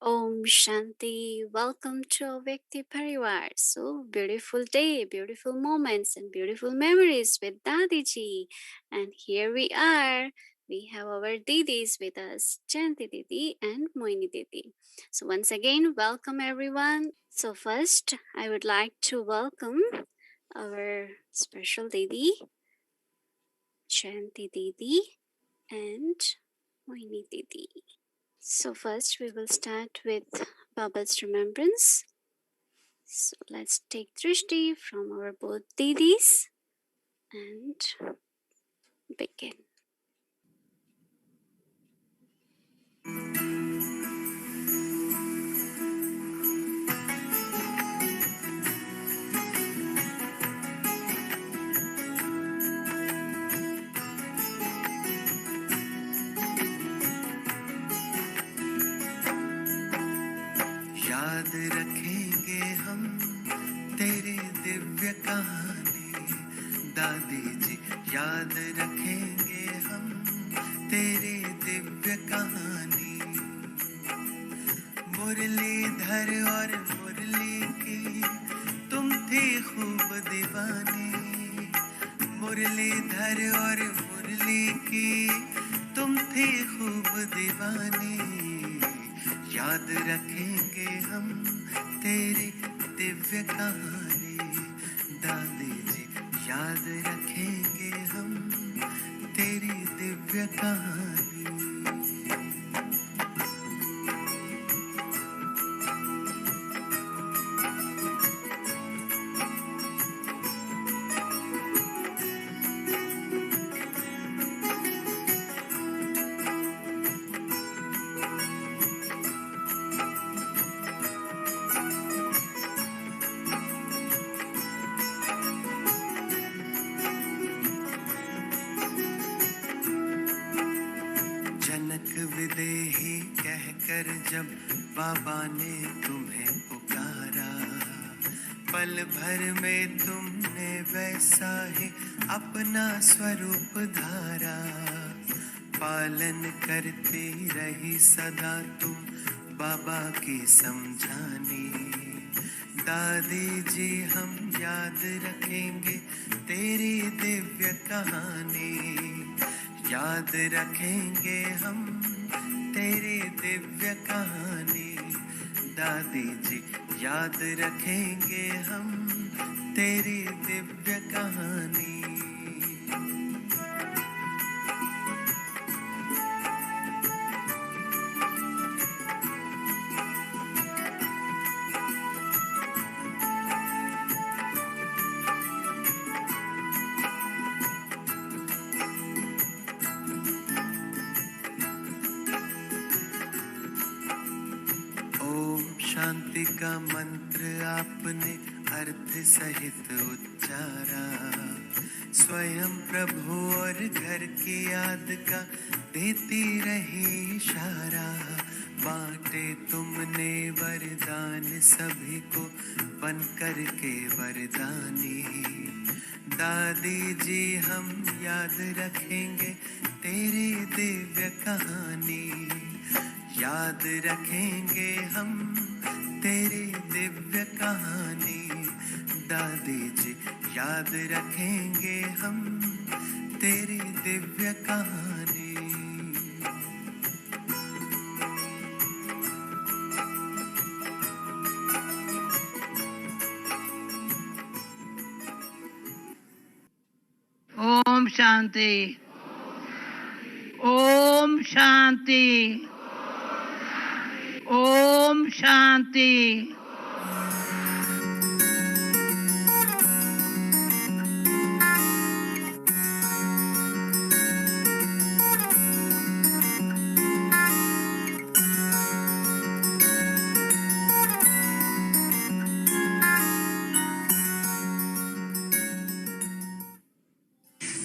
Om Shanti. Welcome to our Vyakti Parivar. So beautiful day, beautiful moments, and beautiful memories with Dadi ji. And here we are. We have our Didis with us, Jayanti Didi and Mohini Didi. So once again, welcome everyone. So first, I would like to welcome our special Didi, Jayanti Didi and Mohini Didi. So first we will start with Baba's remembrance. So let's take Drishti from our both Didis and begin. याद रखेंगे हम तेरी दिव्य कहानी दादी जी याद रखेंगे हम तेरी दिव्य कहानी मुरलीधर और मुरली की तुम थी खूब दीवानी मुरलीधर और मुरली की तुम थी खूब दीवानी याद रखेंगे हम तेरी दिव्य कहानी दादी जी याद रखेंगे हम तेरी दिव्य कहानी जनक विदेही कहकर जब बाबा ने तुम्हें पुकारा पल भर में तुमने वैसा ही अपना स्वरूप धारा पालन करती रही सदा तुम बाबा की समझानी दादी जी हम याद रखेंगे तेरी दिव्य कहानी याद रखेंगे हम तेरी दिव्य कहानी दादी जी याद रखेंगे हम तेरी दिव्य कहानी शांति का मंत्र आपने अर्थ सहित उच्चारा स्वयं प्रभु और घर की याद का देती रही इशारा बांटे तुमने वरदान सभी को बन कर के वरदानी दादी जी हम याद रखेंगे तेरी दिव्य कहानी याद रखेंगे हम तेरी दिव्य कहानी दादी जी याद रखेंगे हम तेरी दिव्य कहानी Om Shanti Om Shanti Om Shanti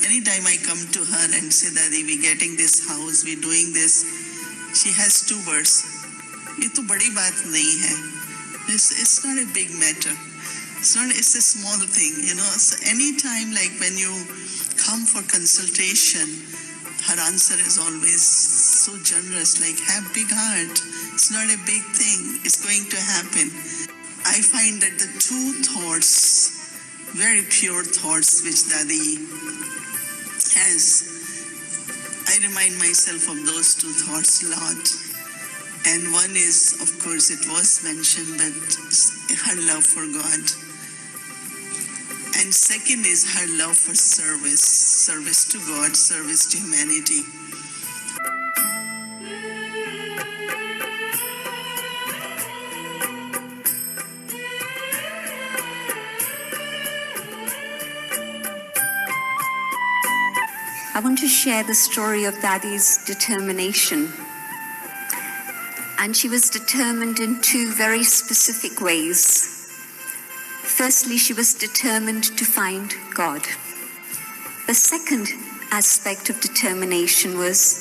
Anytime I come to her and say, Dadi, we're getting this house, we're doing this, she has two words. ये तो बड़ी बात नहीं है. It's not a big matter. It's a small thing, you know. So anytime, like when you come for consultation, her answer is always so generous, like have big heart. It's not a big thing. It's going to happen. I find that the two thoughts, very pure thoughts which Dadi has, I remind myself of those two thoughts a lot. And one is, of course, it was mentioned, but her love for God. And second is her love for service to God, service to humanity. I want to share the story of Dadi's determination. And she was determined in two very specific ways. Firstly, she was determined to find God. The second aspect of determination was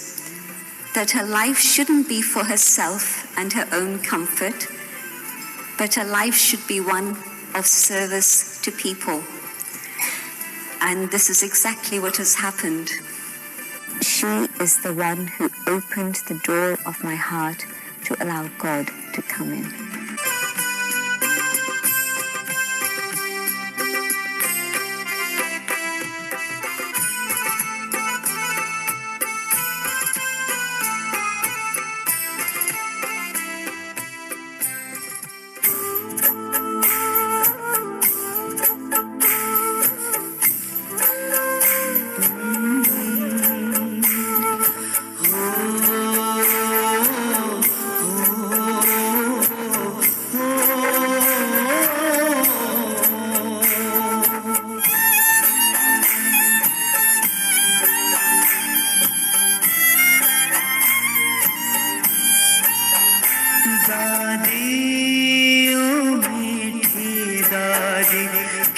that her life shouldn't be for herself and her own comfort, but her life should be one of service to people. And this is exactly what has happened. She is the one who opened the door of my heart to allow God to come in.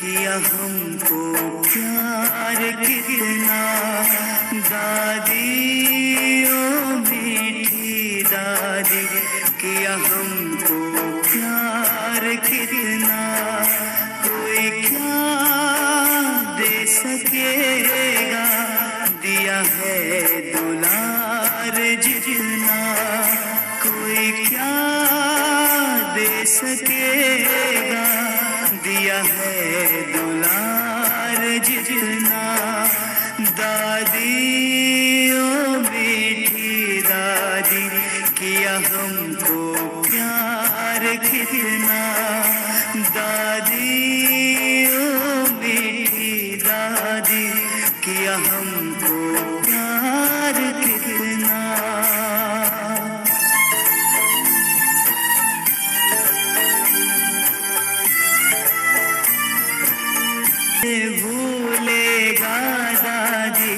किया हमको प्यार कितना दादी ओ मीठी दादी किया हमको प्यार कितना कोई क्या दे सकेगा दिया है दुलार जितना कोई क्या दे सकेगा दिया है दुलार जितना दादी ओ मीठी दादी किया हमको प्यार कितना दादी ओ मीठी दादी किया हमको प्यार कितना भूलेगा दादी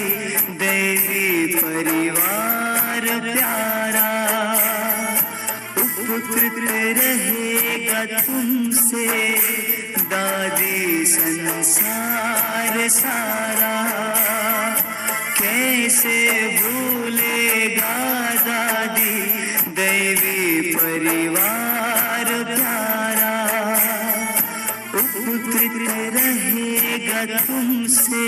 दैवी परिवार प्यारा उपकृत रहेगा तुमसे दादी संसार सारा कैसे भूलेगा दादी दैवी परिवार प्यारा उपकृत रहेगा तुमसे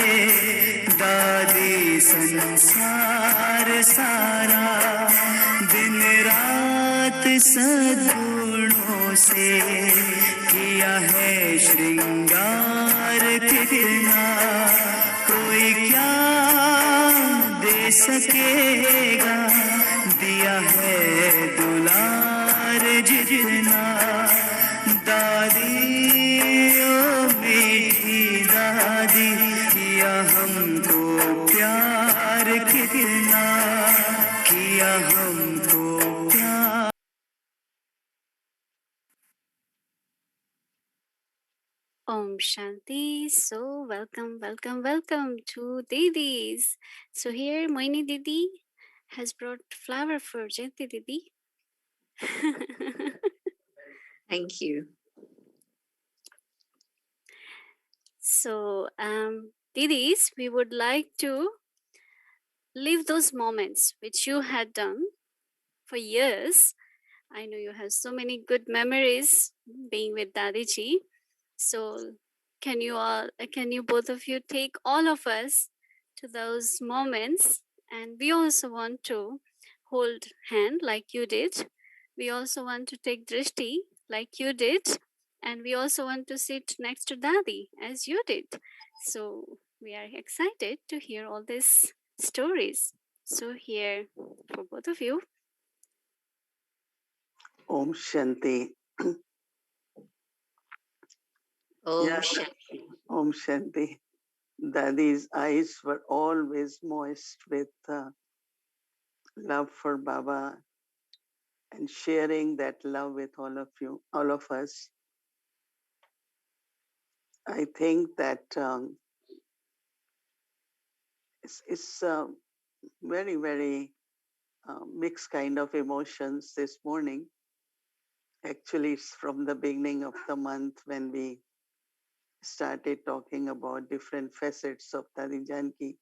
दादी संसार सारा दिन रात सद्गुणों से किया है श्रृंगार कितना कोई क्या दे सकेगा दिया है दुलार जितना दादी ओ मीठी दादी किया हमको प्यार कितना किया हमको प्यार Om Shanti. So welcome to Didis. So here Mohini Didi has brought flower for Jayanti Didi. Thank you. So, Didis, we would like to live those moments which you had done for years. I know you have so many good memories being with Dadiji. So, can you both of you take all of us to those moments? And we also want to hold hand like you did. We also want to take drishti like you did. And we also want to sit next to Dadi as you did. So we are excited to hear all these stories. So here for both of you. Om Shanti. Om Yeah, Shanti. Om Shanti. Dadi's eyes were always moist with love for Baba and sharing that love with all of you, all of us. I think that it's very, very mixed kind of emotions this morning. Actually, it's from the beginning of the month when we started talking about different facets of Dadi Janki.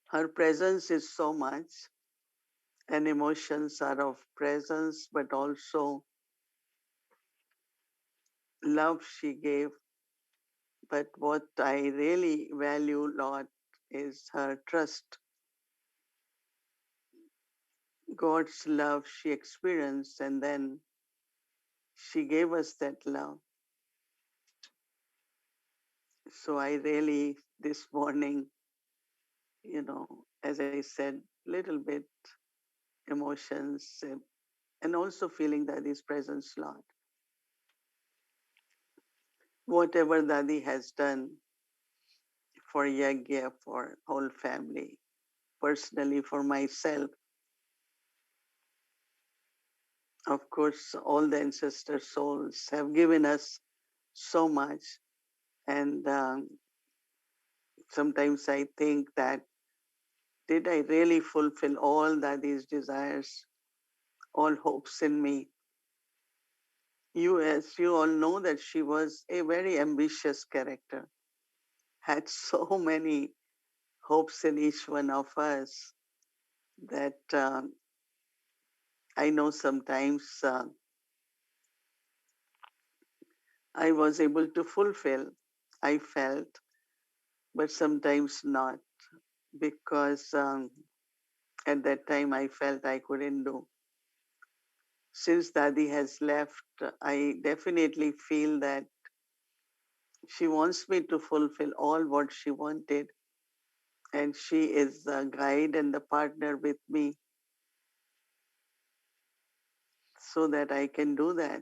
Her presence is so much, and emotions are of presence, but also love she gave. But what I really value a lot is her trust. God's love she experienced, and then she gave us that love. So I really, this morning, as I said, little bit emotions and also feeling Dadi's presence a lot. Whatever Dadi has done for Yagya, for whole family, personally for myself, of course, all the ancestor souls have given us so much. And sometimes I think that did I really fulfill all Dadi's desires, all hopes in me? You, as you all know, that she was a very ambitious character, had so many hopes in each one of us that I know sometimes I was able to fulfill, I felt, but sometimes not because at that time I felt I couldn't do. Since Dadi has left, I definitely feel that she wants me to fulfill all what she wanted, and she is the guide and the partner with me so that I can do that.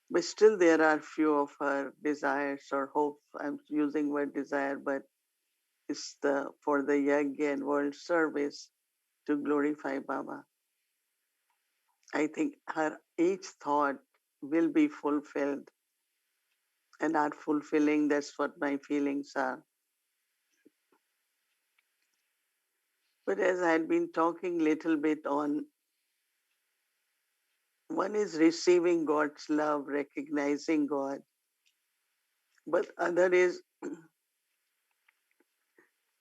But still, there are few of her desires or hopes. I'm using word desire, but it's the for the yajna and world service to glorify Baba. I think her each thought will be fulfilled and are fulfilling. That's what my feelings are. But as I had been talking little bit on, one is receiving God's love, recognizing God, but other is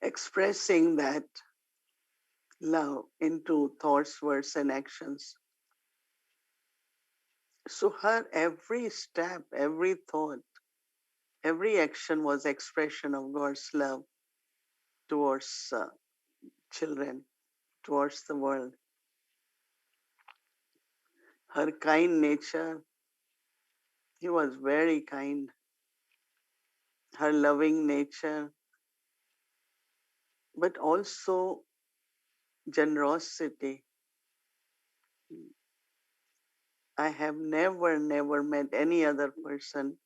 expressing that love into thoughts, words, and actions. So her every step, every thought, every action was expression of God's love towards children, towards the world. Her kind nature, he was very kind. Her loving nature, but also generosity. I have never met any other person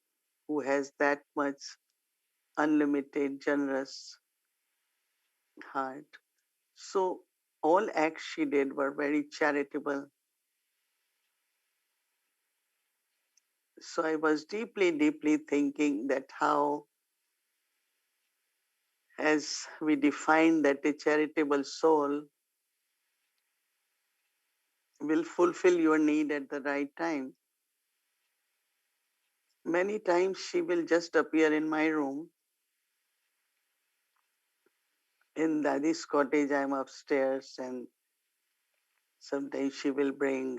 who has that much unlimited, generous heart. So all acts she did were very charitable. So I was deeply thinking that how, as we define that a charitable soul will fulfill your need at the right time. Many times she will just appear in my room. In Dadi's cottage, I'm upstairs, and sometimes she will bring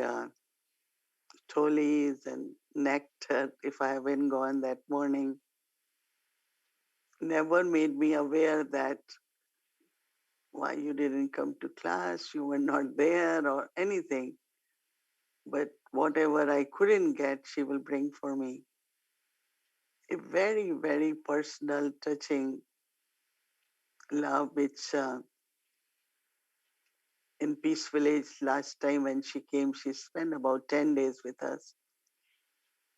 tolis and nectar if I haven't gone that morning. Never made me aware that why you didn't come to class, you were not there, or anything. But whatever I couldn't get, she will bring for me. A very, very personal, touching love, which in Peace Village last time when she came, she spent about 10 days with us.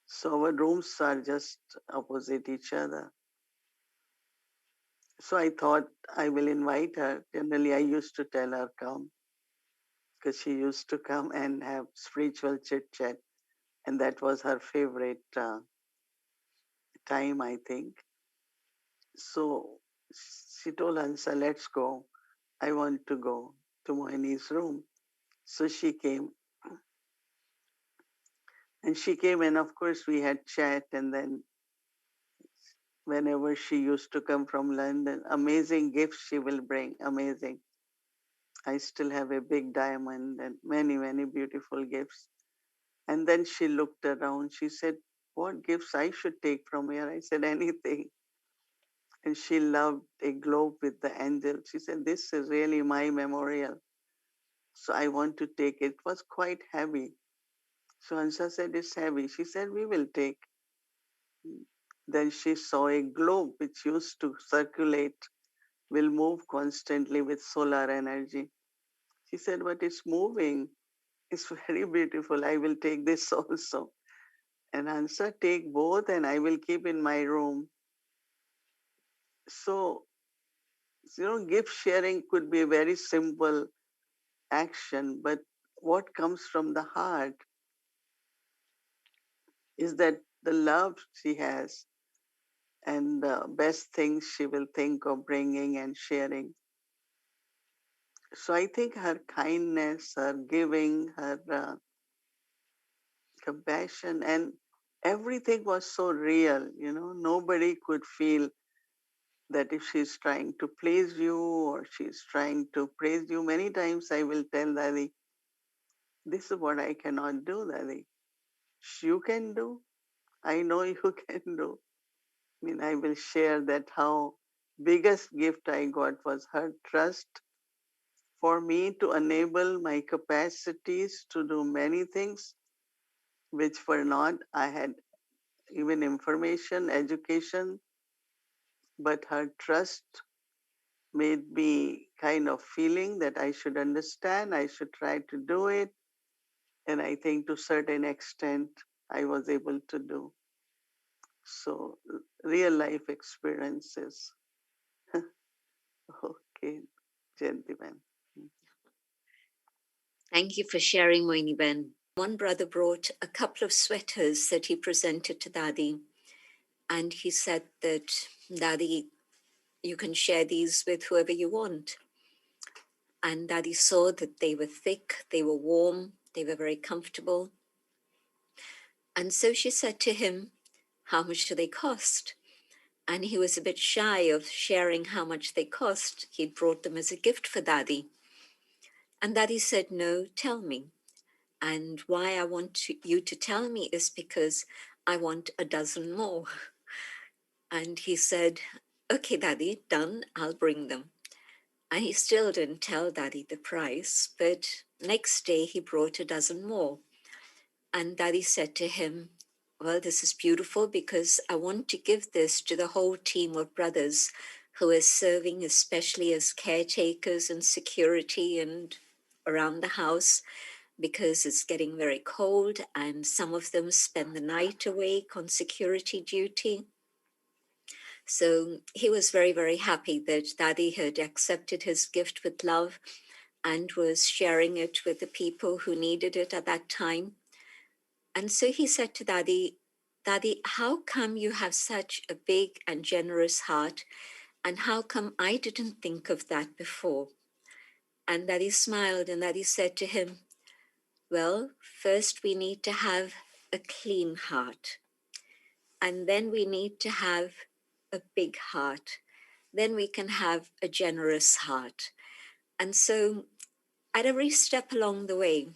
So our rooms are just opposite each other. So I thought I will invite her. Generally, I used to tell her, come, because she used to come and have spiritual chit chat. And that was her favorite time, I think. So she told Hansa, let's go. I want to go to Mohini's room. So she came, and of course we had chat. And then whenever she used to come from London, amazing gifts she will bring, amazing. I still have a big diamond and many, many beautiful gifts. And then she looked around. She said, what gifts I should take from here? I said, anything. And she loved a globe with the angel. She said, this is really my memorial. So I want to take it. It was quite heavy. So Hansa said, it's heavy. She said, we will take. Then she saw a globe which used to circulate, will move constantly with solar energy. She said, but it's moving. It's very beautiful. I will take this also. And Hansa, take both and I will keep in my room. So, gift sharing could be a very simple action, but what comes from the heart is that the love she has and the best things she will think of bringing and sharing. So I think her kindness, her giving, her compassion, and everything was so real. Nobody could feel that if she's trying to please you or she's trying to praise you. Many times I will tell Dadi, this is what I cannot do, Dadi. You can do. I know you can do. I will share that how biggest gift I got was her trust for me to enable my capacities to do many things which were not. I had even information, education, but her trust made me kind of feeling that I should understand, I should try to do it. And I think to certain extent, I was able to do. So real life experiences. Okay, gentlemen. Thank you for sharing, Mohini Ben. One brother brought a couple of sweaters that he presented to Dadi, and he said that, Dadi, you can share these with whoever you want. And Dadi saw that they were thick, they were warm, they were very comfortable. And so she said to him, how much do they cost? And he was a bit shy of sharing how much they cost. He'd brought them as a gift for Dadi. And Dadi said, no, tell me. And why I want you to tell me is because I want a dozen more. And he said, okay, Dadi, done, I'll bring them. And he still didn't tell Dadi the price, but next day he brought a dozen more. And Dadi said to him, well, this is beautiful because I want to give this to the whole team of brothers who are serving, especially as caretakers and security and around the house, because it's getting very cold and some of them spend the night awake on security duty. So he was very, very happy that Dadi had accepted his gift with love and was sharing it with the people who needed it at that time. And so he said to Dadi, Dadi, how come you have such a big and generous heart? And how come I didn't think of that before? And Dadi smiled and Dadi said to him, well, first we need to have a clean heart. And then we need to have a big heart. Then we can have a generous heart. And so at every step along the way,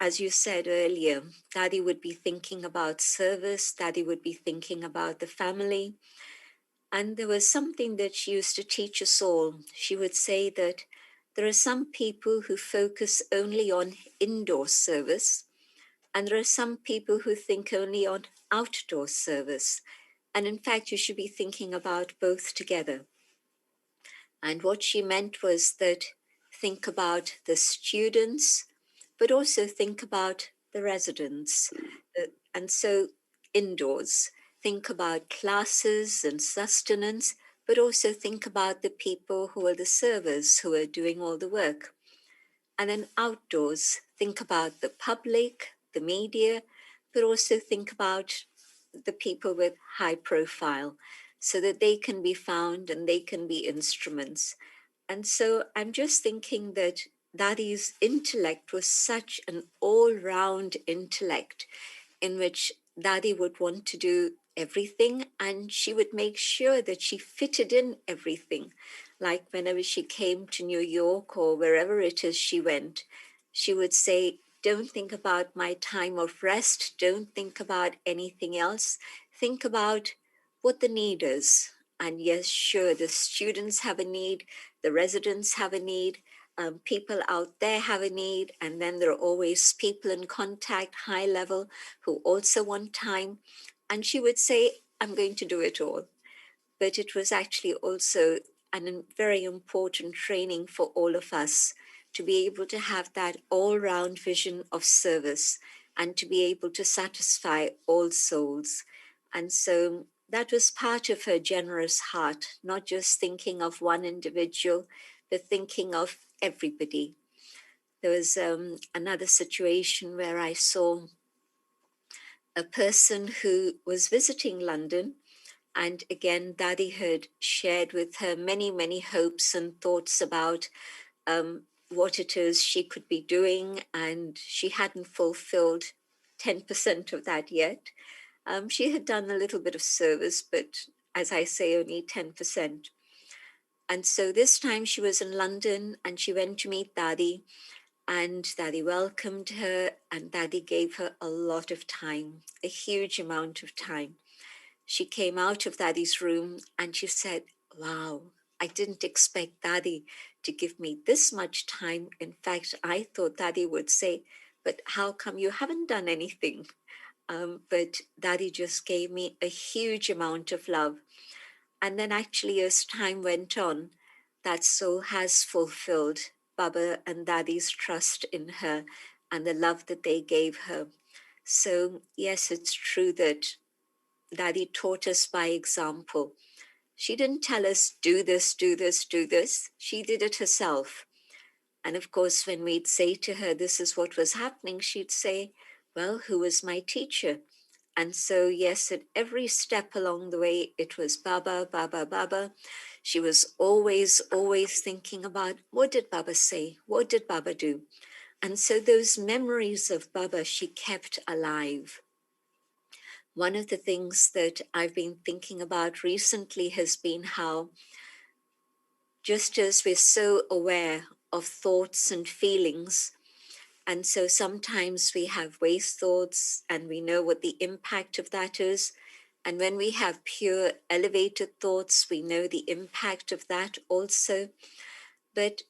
as you said earlier, Dadi would be thinking about service, Dadi would be thinking about the family. And there was something that she used to teach us all. She would say that there are some people who focus only on indoor service, and there are some people who think only on outdoor service. And in fact, you should be thinking about both together. And what she meant was that think about the students, but also think about the residents. And so indoors, think about classes and sustenance, but also think about the people who are the servers who are doing all the work. And then outdoors, think about the public, the media, but also think about the people with high profile so that they can be found and they can be instruments. And so I'm just thinking that Dadi's intellect was such an all round intellect in which Dadi would want to do everything and she would make sure that she fitted in everything. Like whenever she came to New York or wherever it is she went, she would say, don't think about my time of rest. Don't think about anything else. Think about what the need is. And yes, sure, the students have a need, the residents have a need, people out there have a need, and then there are always people in contact, high level, who also want time. And she would say, I'm going to do it all. But it was actually also a very important training for all of us to be able to have that all round vision of service and to be able to satisfy all souls. And so that was part of her generous heart, not just thinking of one individual, but thinking of everybody. There was another situation where I saw a person who was visiting London. And again, Dadi had shared with her many, many hopes and thoughts about what it is she could be doing. And she hadn't fulfilled 10% of that yet. She had done a little bit of service, but as I say, only 10%. And so this time she was in London and she went to meet Dadi. And Dadi welcomed her, and Dadi gave her a lot of time, a huge amount of time. She came out of Dadi's room and she said, wow, I didn't expect Dadi to give me this much time. In fact, I thought Dadi would say, but how come you haven't done anything? But Dadi just gave me a huge amount of love. And then actually, as time went on, that soul has fulfilled Baba and Dadi's trust in her and the love that they gave her. So yes, it's true that Dadi taught us by example. She didn't tell us, do this, do this, do this. She did it herself. And of course, when we'd say to her, this is what was happening, she'd say, well, who was my teacher? And so, yes, at every step along the way, it was Baba, Baba, Baba. She was always, always thinking about, what did Baba say? What did Baba do? And so those memories of Baba, she kept alive. One of the things that I've been thinking about recently has been how just as we're so aware of thoughts and feelings, and so sometimes we have waste thoughts and we know what the impact of that is. And when we have pure elevated thoughts, we know the impact of that also. But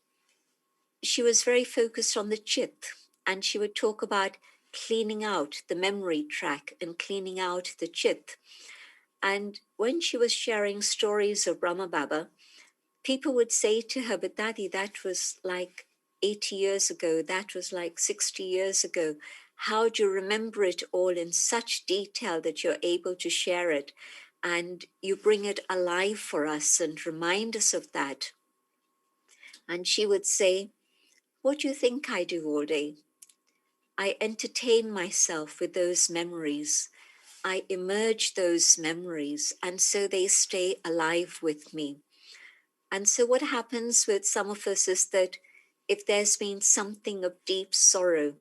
she was very focused on the chit, and she would talk about cleaning out the memory track and cleaning out the chit. And when she was sharing stories of Brahma Baba, people would say to her, but Dadi, that was like 80 years ago, that was like 60 years ago. How do you remember it all in such detail that you're able to share it? And you bring it alive for us and remind us of that. And she would say, what do you think I do all day? I entertain myself with those memories. I emerge those memories, and so they stay alive with me. And so what happens with some of us is that if there's been something of deep sorrow,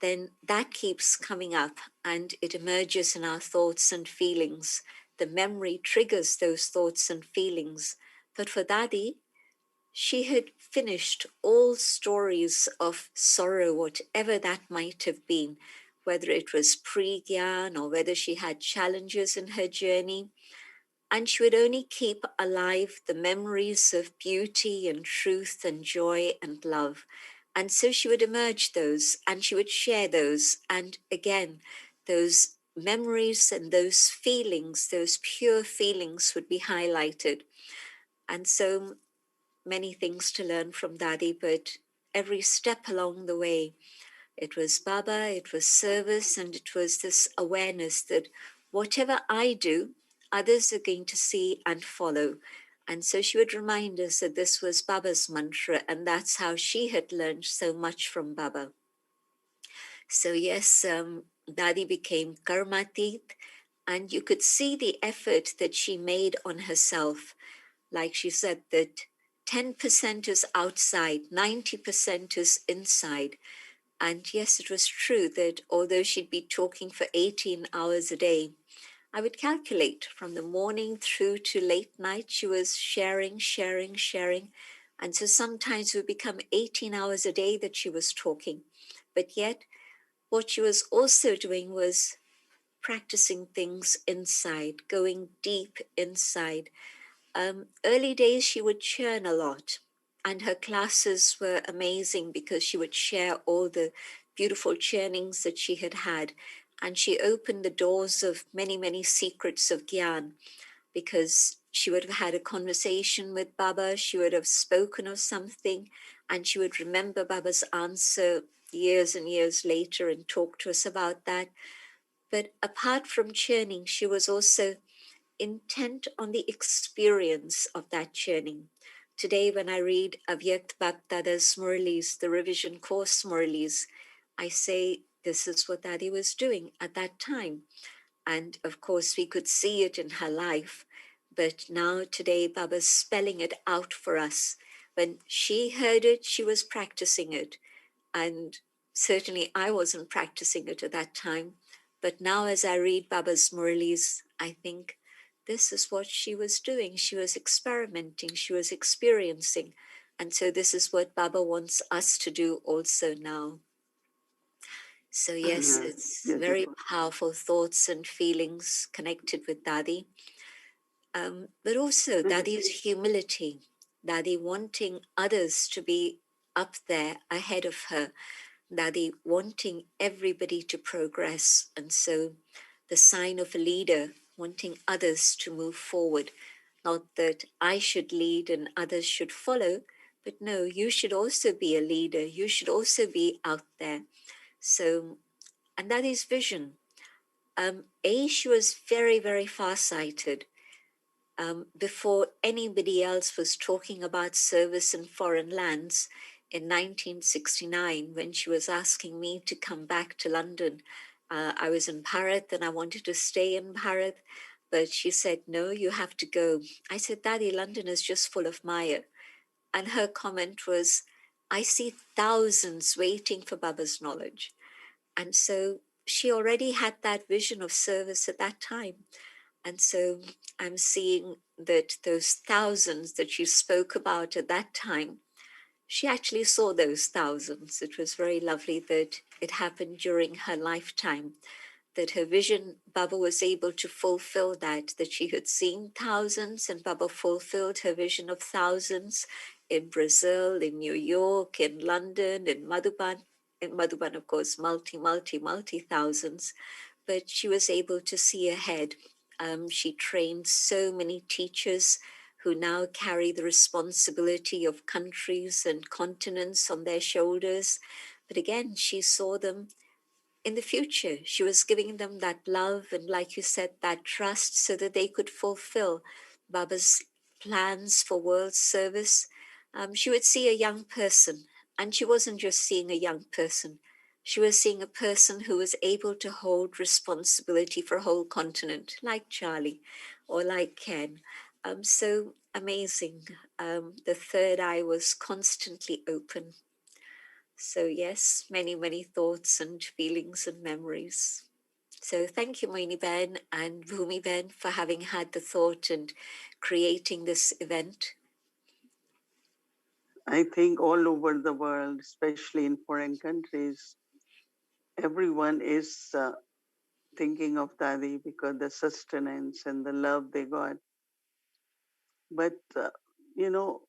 then that keeps coming up and it emerges in our thoughts and feelings. The memory triggers those thoughts and feelings. But for Dadi, she had finished all stories of sorrow, whatever that might have been, whether it was pre-Gyan or whether she had challenges in her journey. and she would only keep alive the memories of beauty and truth and joy and love. And so she would emerge those and she would share those. And again, those memories and those feelings, those pure feelings would be highlighted. And so many things to learn from Dadi, but every step along the way, it was Baba, it was service, and it was this awareness that whatever I do, others are going to see and follow. And so she would remind us that this was Baba's mantra, and that's how she had learned so much from Baba. So yes, Dadi became karmatit, and you could see the effort that she made on herself. Like she said that 10% is outside, 90% is inside. And yes, it was true that although she'd be talking for 18 hours a day, I would calculate from the morning through to late night, she was sharing, sharing, sharing. And so sometimes it would become 18 hours a day that she was talking. But yet, what she was also doing was practicing things inside, going deep inside. Early days, she would churn a lot, and her classes were amazing because she would share all the beautiful churnings that she had had. And she opened the doors of many, many secrets of Gyan because she would have had a conversation with Baba, she would have spoken of something, and she would remember Baba's answer years and years later and talk to us about that. But apart from churning, she was also intent on the experience of that churning. Today, when I read Avyakt Bhaktadas Murlis, the revision course Murlis, I say this is what Dadi was doing at that time. And of course, we could see it in her life. But now, today, Baba's spelling it out for us. When she heard it, she was practicing it. And certainly I wasn't practicing it at that time. But now, as I read Baba's Murlis, I think this is what she was doing. She was experimenting, she was experiencing. And so, this is what Baba wants us to do also now. So, yes, it's very Beautiful. powerful thoughts and feelings connected with Dadi. But also, Dadi's humility, Dadi wanting others to be up there ahead of her, Dadi wanting everybody to progress. And so, the sign of a leader, wanting others to move forward. Not that I should lead and others should follow, but no, you should also be a leader. You should also be out there. So, and that is vision. She was very, very far-sighted. Before anybody else was talking about service in foreign lands in 1969, when she was asking me to come back to London. I was in Bharat and I wanted to stay in Bharat, but she said, no, you have to go. I said, Daddy, London is just full of Maya. And her comment was, I see thousands waiting for Baba's knowledge. And so she already had that vision of service at that time. And so I'm seeing that those thousands that she spoke about at that time, she actually saw those thousands. It was very lovely that it happened during her lifetime, that her vision, Baba was able to fulfill that she had seen thousands, and Baba fulfilled her vision of thousands in Brazil, in New York, in London, in Madhuban. In Madhuban, of course, multi thousands, but she was able to see ahead. She trained so many teachers who now carry the responsibility of countries and continents on their shoulders. But again, she saw them in the future. She was giving them that love and, like you said, that trust so that they could fulfill Baba's plans for world service. She would see a young person, and she wasn't just seeing a young person. She was seeing a person who was able to hold responsibility for a whole continent, like Charlie or like Ken. So amazing. The third eye was constantly open. So, yes, many, many thoughts and feelings and memories. So, thank you, Mohini Ben and Bhumi Ben, for having had the thought and creating this event. I think all over the world, especially in foreign countries, everyone is thinking of Dadi because the sustenance and the love they got But, you know,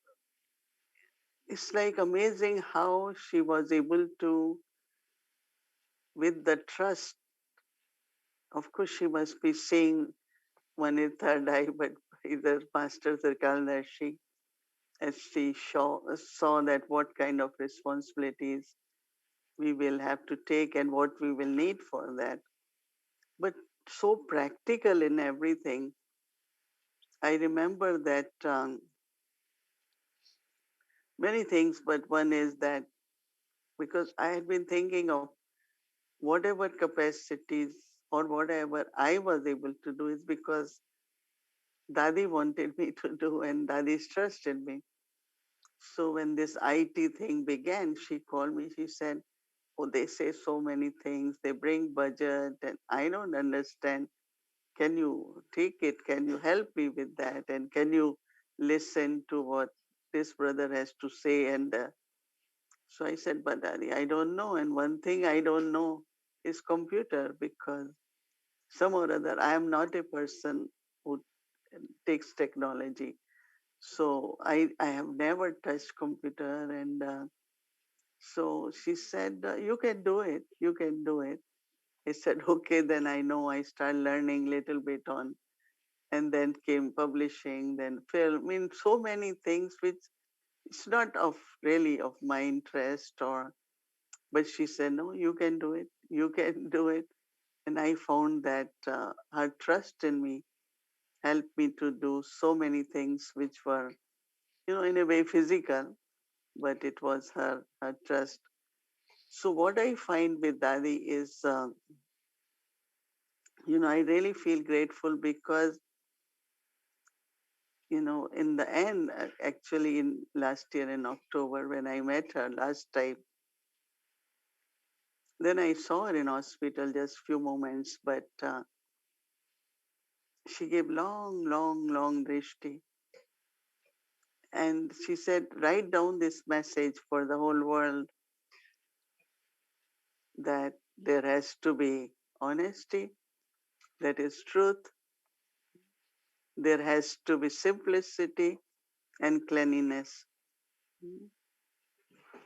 it's like amazing how she was able to, with the trust, of course, she must be seeing one in third eye, but either Master Sirkaldarshi, as she saw that what kind of responsibilities we will have to take and what we will need for that. But so practical in everything. I remember that many things, but one is that because I had been thinking of whatever capacities or whatever I was able to do is because Dadi wanted me to do and Dadi's trusted me. So when this IT thing began, she called me, she said, oh, they say so many things, they bring budget and I don't understand. Can you take it? Can you help me with that? And can you listen to what this brother has to say? And so I said, but Dadi, I don't know. And one thing I don't know is computer because some or other, I am not a person who takes technology. So I have never touched computer. And so she said, you can do it. You can do it. I said, okay, then I know. I start learning little bit on, and then came publishing, then film. I mean, so many things which it's not of really of my interest or, but she said, no, you can do it. You can do it. And I found that her trust in me helped me to do so many things which were, in a way physical, but it was her trust. So what I find with Dadi is, I really feel grateful because, in the end, actually in last year in October when I met her last time, then I saw her in hospital just few moments, but she gave long, long, long drishti. And she said, write down this message for the whole world that there has to be honesty, that is truth, there has to be simplicity and cleanliness.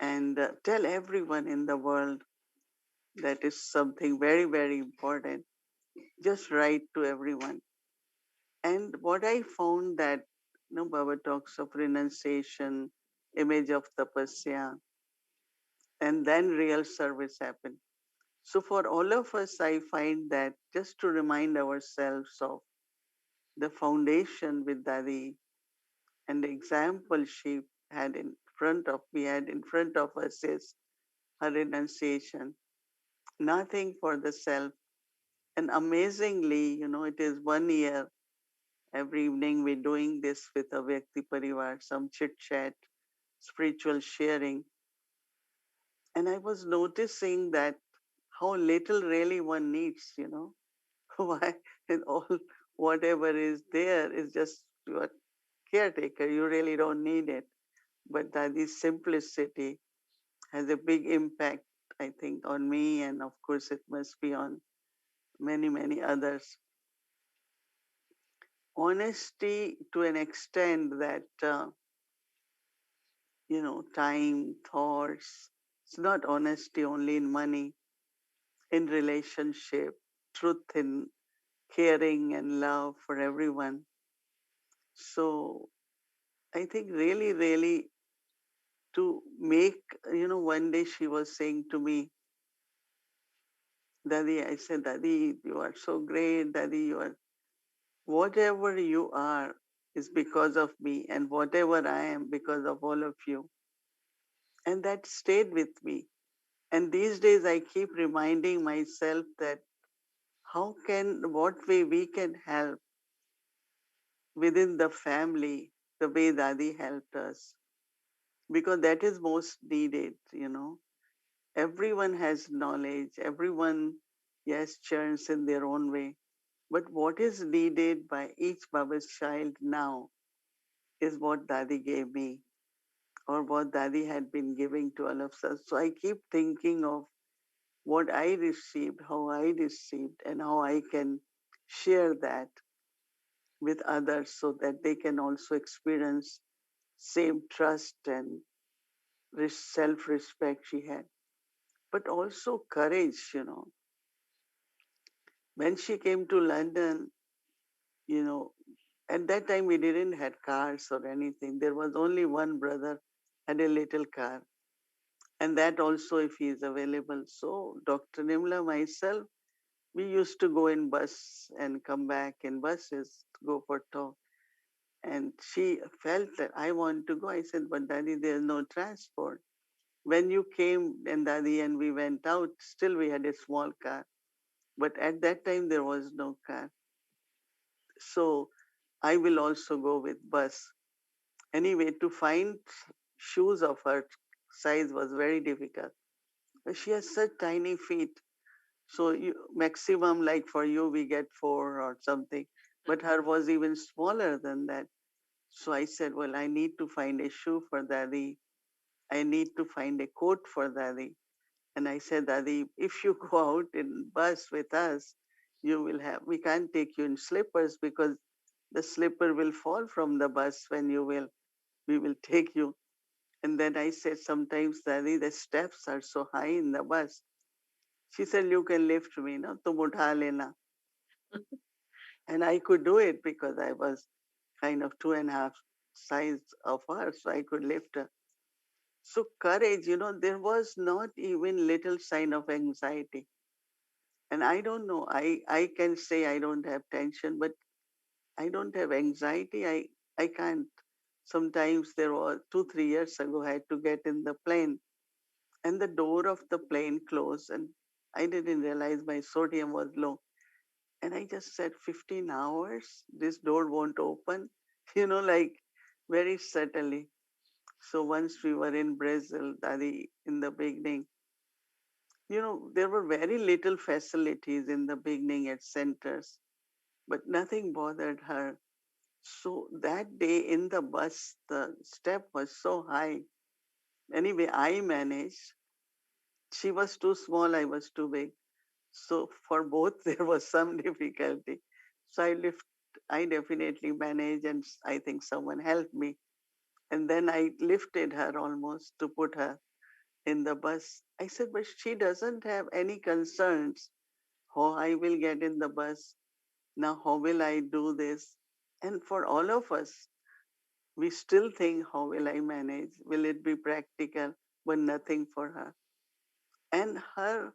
And tell everyone in the world that is something very, very important. Just write to everyone. And what I found that, Baba talks of renunciation, image of tapasya, and then real service happen. So for all of us, I find that just to remind ourselves of the foundation with Dadi and the example she had in we had in front of us is her renunciation, nothing for the self. And amazingly, it is 1 year. Every evening we're doing this with a Vyakti Parivar, some chit chat, spiritual sharing. And I was noticing that how little really one needs, why and all whatever is there is just your caretaker. You really don't need it. But that is simplicity has a big impact, I think, on me, and of course it must be on many, many others. Honesty to an extent that time, thoughts. It's not honesty only in money, in relationship, truth in caring and love for everyone. So I think really, really to make, one day she was saying to me, Dadi, I said, Dadi, you are so great. Dadi, whatever you are is because of me, and whatever I am because of all of you. And that stayed with me. And these days I keep reminding myself that what way we can help within the family, the way Dadi helped us, because that is most needed. Everyone has knowledge, everyone, yes, churns in their own way. But what is needed by each Baba's child now is what Dadi gave me or what Dadi had been giving to all of us. So I keep thinking of what I received, how I received, and how I can share that. with others so that they can also experience same trust and self-respect she had. But also courage, When she came to London, you know, at that time we didn't had cars or anything. There was only one brother had a little car. And that also if he is available. So Dr. Nimla, myself, we used to go in bus and come back in buses to go for talk. And she felt that I want to go. I said, but Daddy, there's no transport. When you came and Daddy and we went out, still we had a small car. But at that time there was no car. So I will also go with bus. Anyway, to find shoes of her size was very difficult. She has such tiny feet. So maximum like for you we get 4 or something. But her was even smaller than that. So I said, well, I need to find a shoe for Daddy. I need to find a coat for Daddy. And I said, Daddy, if you go out in bus with us, we can't take you in slippers because the slipper will fall from the bus when we will take you. And then I said, sometimes, Daddy, the steps are so high in the bus. She said, you can lift me, no? Tum utha lena. And I could do it because I was kind of 2.5 size of her, so I could lift her. So courage, there was not even little sign of anxiety. And I don't know, I can say I don't have tension, but I don't have anxiety. I can't. Sometimes there was 2, 3 years ago, I had to get in the plane and the door of the plane closed and I didn't realize my sodium was low. And I just said, 15 hours, this door won't open, like very subtly. So once we were in Brazil, Dadi, in the beginning, there were very little facilities in the beginning at centers, but nothing bothered her. So that day in the bus, the step was so high. Anyway, I managed. She was too small, I was too big. So for both, there was some difficulty. So I definitely managed, and I think someone helped me. And then I lifted her almost to put her in the bus. I said, but she doesn't have any concerns. How I will get in the bus. Now, how will I do this? And for all of us, we still think, how will I manage? Will it be practical? But nothing for her. And her,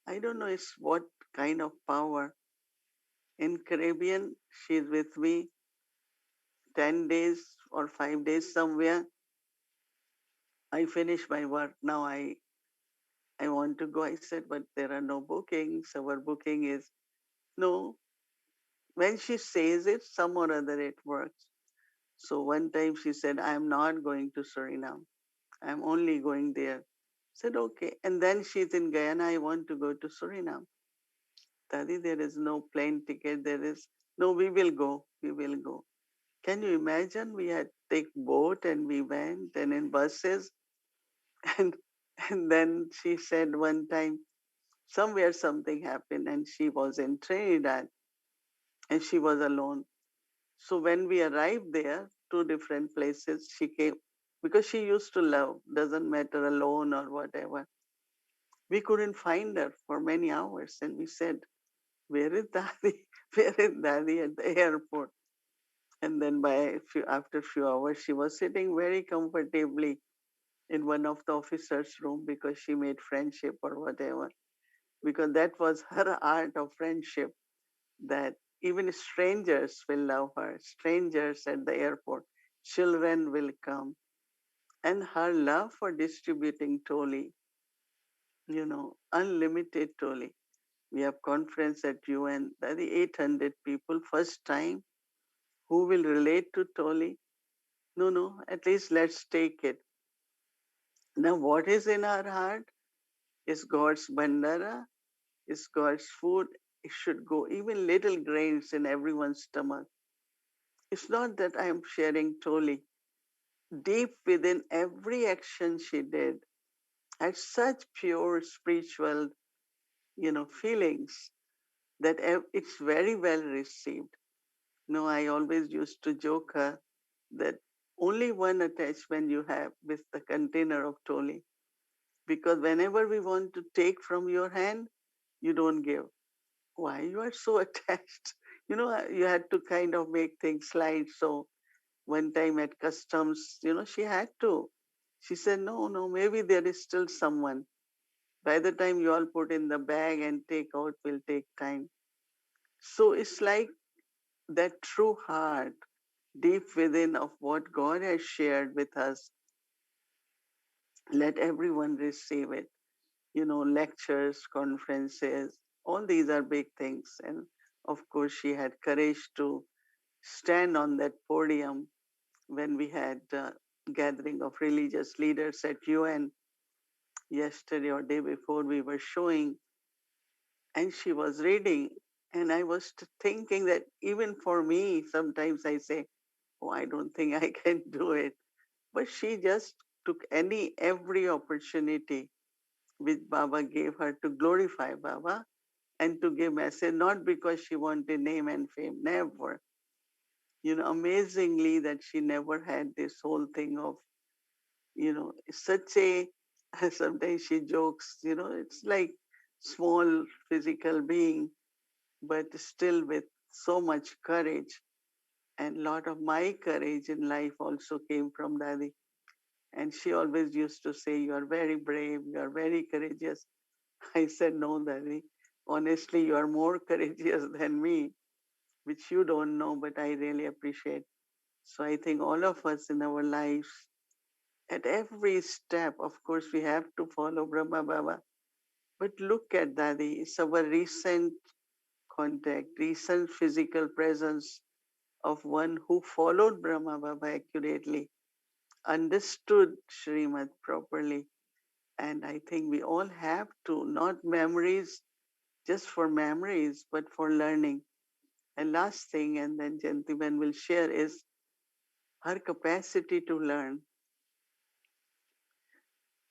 I don't know, it's what kind of power. In Caribbean, she's with me 10 days or 5 days somewhere. I finish my work. Now I want to go. I said, but there are no bookings. Our booking is no. When she says it, some or other it works. So one time she said, I'm not going to Suriname. I'm only going there. I said, okay. And then she's in Guyana. I want to go to Suriname. Tadi, there is no plane ticket. No, we will go. We will go. Can you imagine? We had take boat and we went and in buses. And, and then she said one time, somewhere something happened and she was in Trinidad and she was alone. So when we arrived there, 2 different places, she came because she used to love, doesn't matter alone or whatever. We couldn't find her for many hours and we said, where is Dadi? Where is Dadi at the airport? And then after a few hours, she was sitting very comfortably in one of the officers' room because she made friendship or whatever. Because that was her art of friendship, that even strangers will love her, strangers at the airport, children will come. And her love for distributing Toli, unlimited Toli. We have conference at UN, that is 800 people, first time, who will relate to Toli. No, at least let's take it. Now, what is in our heart is God's bandara, is God's food. It should go, even little grains in everyone's stomach. It's not that I am sharing Toli. Deep within every action she did, had such pure spiritual, feelings that it's very well received. No, I always used to joke her that only one attachment you have with the container of Toli. Because whenever we want to take from your hand, you don't give. Why? You are so attached. You had to kind of make things slide. So one time at customs, she had to. She said, no, no, maybe there is still someone. By the time you all put in the bag and take out will take time. So it's like that true heart deep within of what God has shared with us. Let everyone receive it. Lectures, conferences, all these are big things. And of course, she had courage to stand on that podium when we had a gathering of religious leaders at UN yesterday or day before. We were showing, and she was reading. And I was thinking that even for me, sometimes I say, oh, I don't think I can do it. But she just took every opportunity which Baba gave her to glorify Baba and to give message, not because she wanted name and fame, never. Amazingly that she never had this whole thing of, such a, sometimes she jokes, it's like small physical being, but still with so much courage. And a lot of my courage in life also came from Dadi. And she always used to say, you are very brave, you are very courageous. I said, no, Dadi. Honestly, you are more courageous than me, which you don't know, but I really appreciate. So I think all of us in our lives, at every step, of course, we have to follow Brahma Baba. But look at Dadi, it's our recent contact, recent physical presence of one who followed Brahma Baba accurately, understood Srimad properly. And I think we all have to, not memories just for memories, but for learning. And last thing, and then Jantiban will share, is her capacity to learn.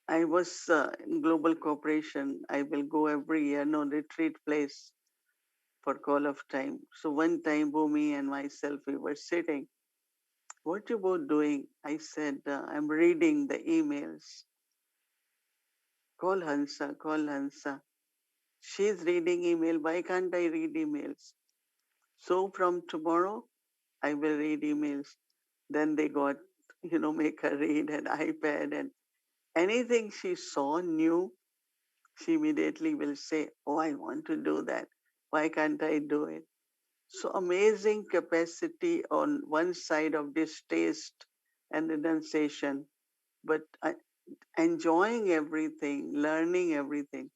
I was in global cooperation. I will go every year, no retreat place for call of time. So one time, Bhumi and myself, we were sitting. What you both doing? I said, I'm reading the emails. Call Hansa, call Hansa. She's reading email. Why can't I read emails? So from tomorrow, I will read emails. Then they got, make her read an iPad, and anything she saw new, she immediately will say, oh, I want to do that. Why can't I do it? So amazing capacity on one side of distaste and renunciation, but enjoying everything, learning everything.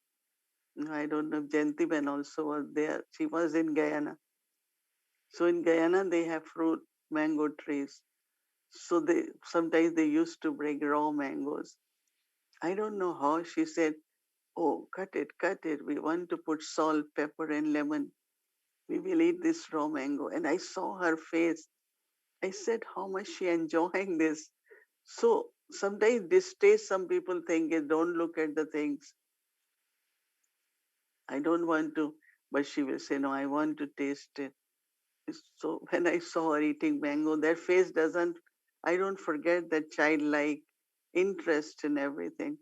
I don't know if Jantiben also was there. She was in Guyana. So in Guyana, they have fruit, mango trees. So they sometimes they used to bring raw mangoes. I don't know how. She said, oh, cut it, cut it. We want to put salt, pepper, and lemon. We will eat this raw mango. And I saw her face. I said, how much she enjoying this. So sometimes this taste, some people think is don't look at the things. I don't want to, but she will say, no, I want to taste it. So when I saw her eating mango, that face doesn't, I don't forget that childlike interest in everything.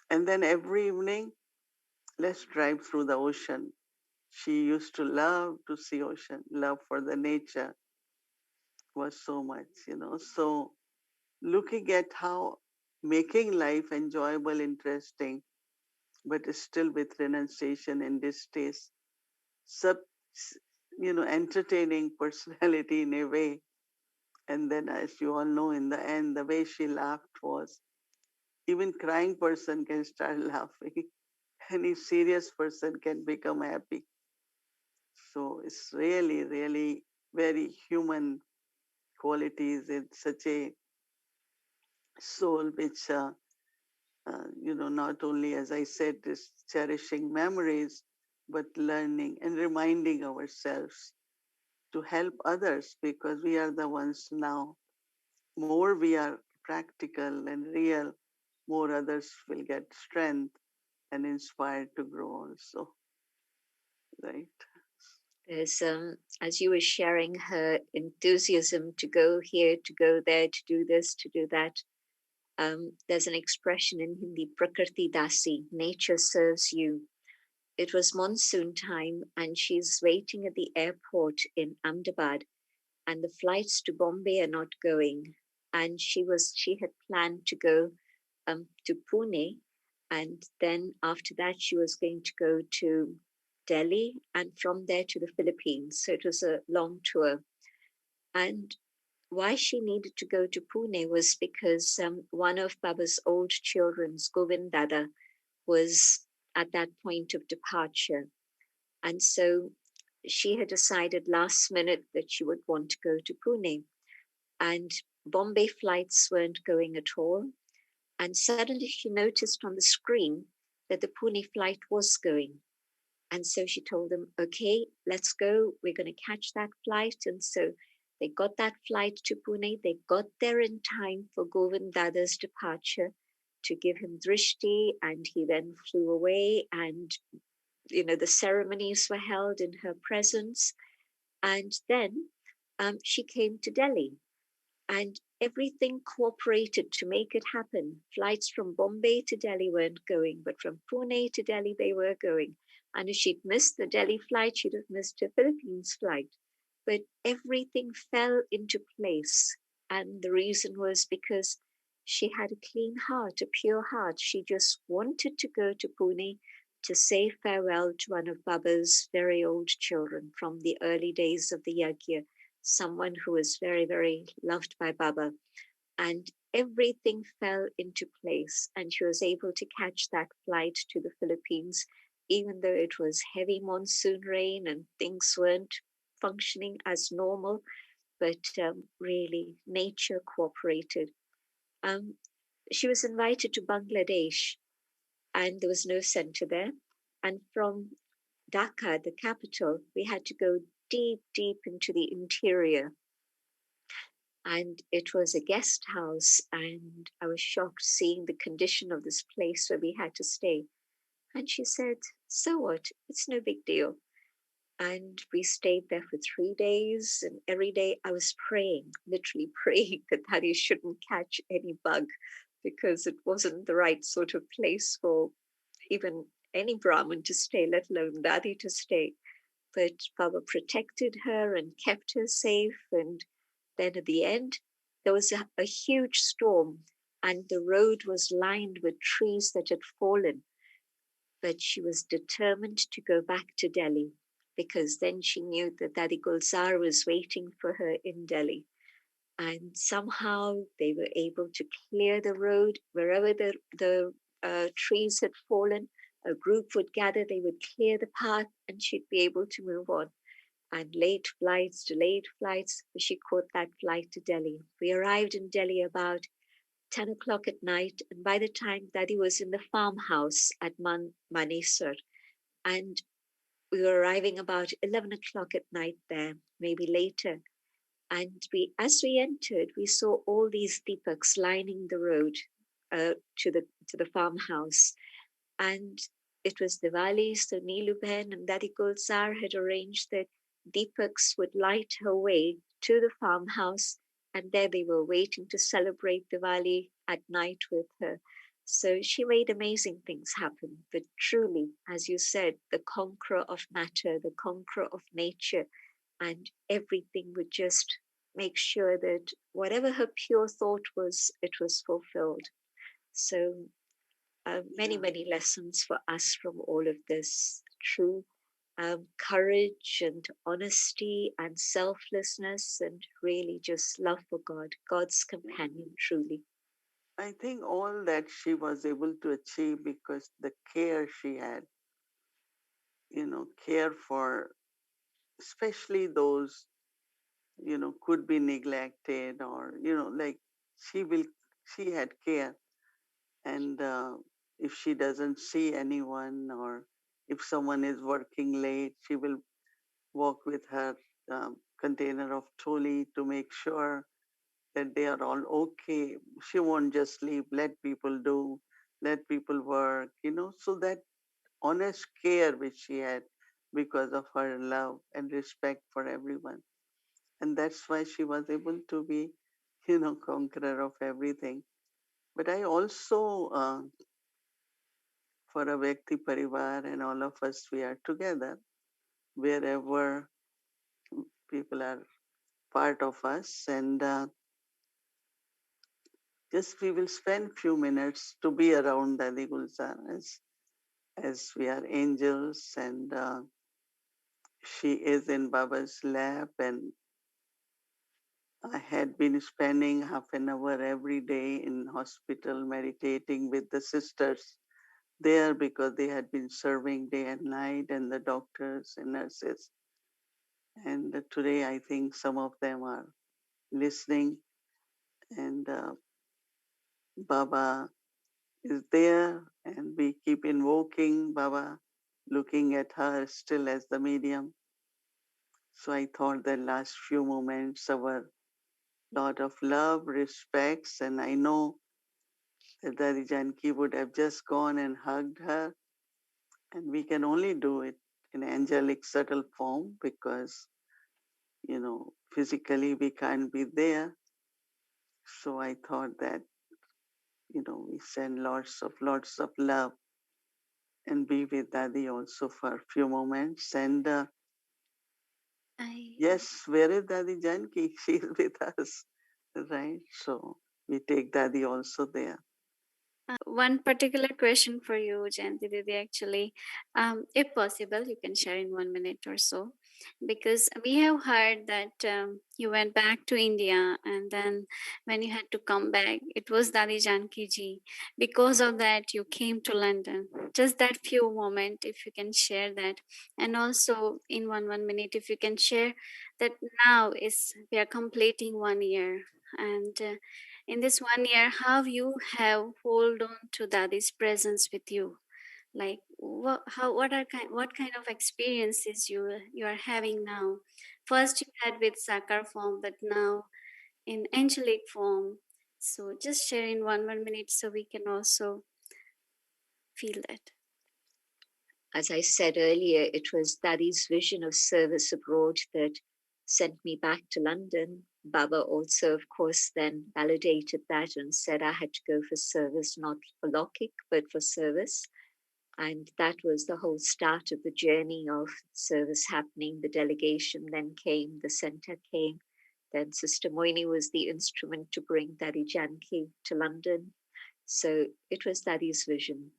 And then every evening, let's drive through the ocean. She used to love to see ocean, love for the nature was so much. So looking at how making life enjoyable, interesting, but still with renunciation and distaste, sub, entertaining personality in a way. And then, as you all know, in the end, the way she laughed was even crying person can start laughing. Any serious person can become happy. So it's really, really very human qualities. It's such a soul which, not only, as I said, is cherishing memories, but learning and reminding ourselves to help others because we are the ones now. More we are practical and real, more others will get strength and inspired to grow also. Right? There's, as you were sharing her enthusiasm to go here, to go there, to do this, to do that. There's an expression in Hindi, Prakriti Dasi, nature serves you. It was monsoon time, and she's waiting at the airport in Ahmedabad, and the flights to Bombay are not going. And she had planned to go to Pune, and then after that she was going to go to Delhi, and from there to the Philippines. So it was a long tour. And why she needed to go to Pune was because one of Baba's old children's, Govind Dada, was at that point of departure. And so she had decided last minute that she would want to go to Pune. And Bombay flights weren't going at all. And suddenly she noticed on the screen that the Pune flight was going. And so she told them, okay, let's go. We're going to catch that flight. And so they got that flight to Pune. They got there in time for Govind Dada's departure to give him drishti. And he then flew away. And, the ceremonies were held in her presence. And then she came to Delhi. And everything cooperated to make it happen. Flights from Bombay to Delhi weren't going, but from Pune to Delhi they were going. And if she'd missed the Delhi flight, she'd have missed her Philippines flight. But everything fell into place. And the reason was because she had a clean heart, a pure heart. She just wanted to go to Pune to say farewell to one of Baba's very old children from the early days of the Yagya, someone who was very, very loved by Baba. And everything fell into place. And she was able to catch that flight to the Philippines, even though it was heavy monsoon rain and things weren't functioning as normal. But really, nature cooperated. Um, she was invited to Bangladesh, and there was no center there. And from Dhaka, the capital, we had to go deep, deep into the interior, and it was a guest house, and I was shocked seeing the condition of this place where we had to stay. And she said, so what, it's no big deal. And we stayed there for 3 days, and every day I was praying, literally praying that Dadi shouldn't catch any bug, because it wasn't the right sort of place for even any Brahmin to stay, let alone Dadi to stay. But Baba protected her and kept her safe. And then at the end, there was a huge storm, and the road was lined with trees that had fallen. But she was determined to go back to Delhi, because then she knew that Dadi Gulzar was waiting for her in Delhi. And somehow they were able to clear the road wherever the trees had fallen. A group would gather, they would clear the path, and she'd be able to move on. And late flights, delayed flights, she caught that flight to Delhi. We arrived in Delhi about 10 o'clock at night, and by the time Dadi was in the farmhouse at Manesar, and we were arriving about 11 o'clock at night there, maybe later. And as we entered, we saw all these deepaks lining the road to the farmhouse. And it was Diwali, so Neeluben and Dadi Gulzar had arranged that deepaks would light her way to the farmhouse, and there they were waiting to celebrate Diwali at night with her. So she made amazing things happen. But truly, as you said, the conqueror of matter, the conqueror of nature, and everything would just make sure that whatever her pure thought was, it was fulfilled. So many, Yeah. many lessons for us from all of this. True courage and honesty and selflessness, and really just love for God, God's companion, truly. I think all that she was able to achieve because the care she had, care for especially those, could be neglected or, like she will, she had care. And if she doesn't see anyone or if someone is working late, she will walk with her container of toli to make sure that they are all okay. She won't just leave, let people do, let people work, so that honest care which she had, because of her love and respect for everyone. And that's why she was able to be, conqueror of everything. But I also, for a Vyakti Parivar and all of us, we are together wherever people are part of us. And just we will spend few minutes to be around Dadi Gulzar as we are angels, and she is in Baba's lap, and I had been spending half an hour every day in hospital meditating with the sisters there because they had been serving day and night, and the doctors and nurses. And today I think some of them are listening, and Baba is there, and we keep invoking Baba, looking at her still as the medium. So I thought the last few moments our lot of love, respects, and I know that Dadi Janki would have just gone and hugged her, and we can only do it in angelic subtle form because physically we can't be there. So I thought that we send lots of love and be with Dadi also for a few moments. And I yes, where is Dadi Janki? She is with us, right? So we take Dadi also there. one particular question for you, Jayanti Didi, actually. If possible, you can share in 1 minute or so. Because we have heard that you went back to India, and then when you had to come back, it was Dadi Janki ji. Because of that, you came to London. Just that few moment, if you can share that. And also, in one minute, if you can share that now is we are completing 1 year. And in this 1 year, how you have hold on to Dadi's presence with you, like what kind of experiences you are having now. First you had with Sakar form, but now in angelic form. So just share in 1 minute so we can also feel that. As I said earlier, it was Dadi's vision of service abroad that sent me back to London. Baba also, of course, then validated that and said I had to go for service, not for Lokik, but for service. And that was the whole start of the journey of service happening. The delegation then came, the center came. Then Sister Mohini was the instrument to bring Dadi Janki to London. So it was Dadi's vision.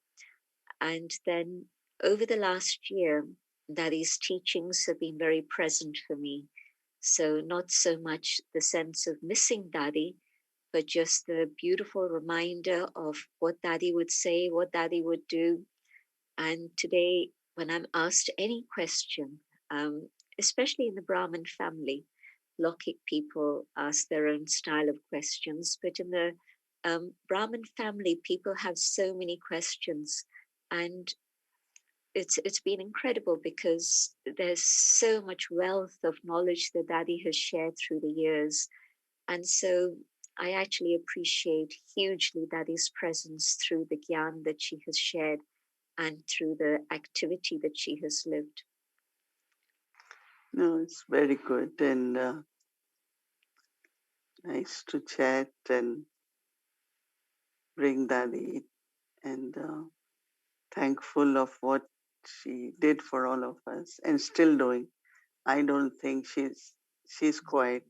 And then over the last year, Dadi's teachings have been very present for me. So not so much the sense of missing Dadi, but just the beautiful reminder of what Dadi would say, what Dadi would do. And today, when I'm asked any question, especially in the Brahmin family, Lokik people ask their own style of questions, but in the Brahmin family, people have so many questions, and it's been incredible because there's so much wealth of knowledge that Dadi has shared through the years, and so I actually appreciate hugely Dadi's presence through the gyan that she has shared and through the activity that she has lived. No, it's very good and nice to chat and bring Dadi, and thankful of what she did for all of us and still doing. I don't think she's quiet.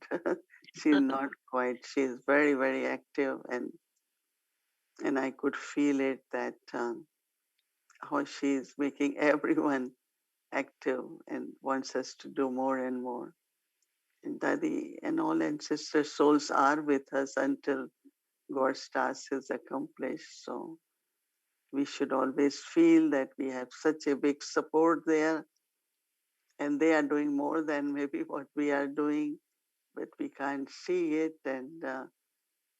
She's not quiet. She's very very active, and I could feel it that how she's making everyone active and wants us to do more and more. And Dadi and all ancestor souls are with us until God's task is accomplished. So we should always feel that we have such a big support there, and they are doing more than maybe what we are doing, but we can't see it. And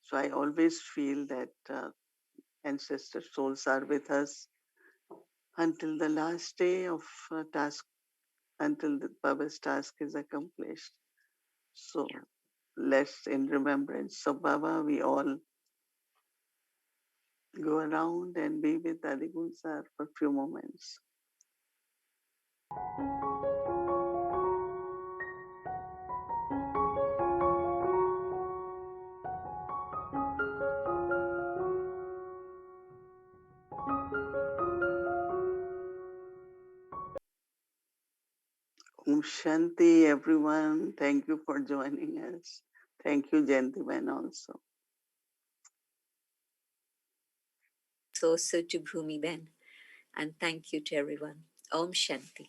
so I always feel that ancestor souls are with us until the last day of task, until the Baba's task is accomplished. So let's, in remembrance of Baba, we all go around and be with Adi Gulzar for a few moments. Om Shanti, everyone. Thank you for joining us. Thank you, Jayanti also. So to Bhumi Ben. And thank you to everyone. Om Shanti.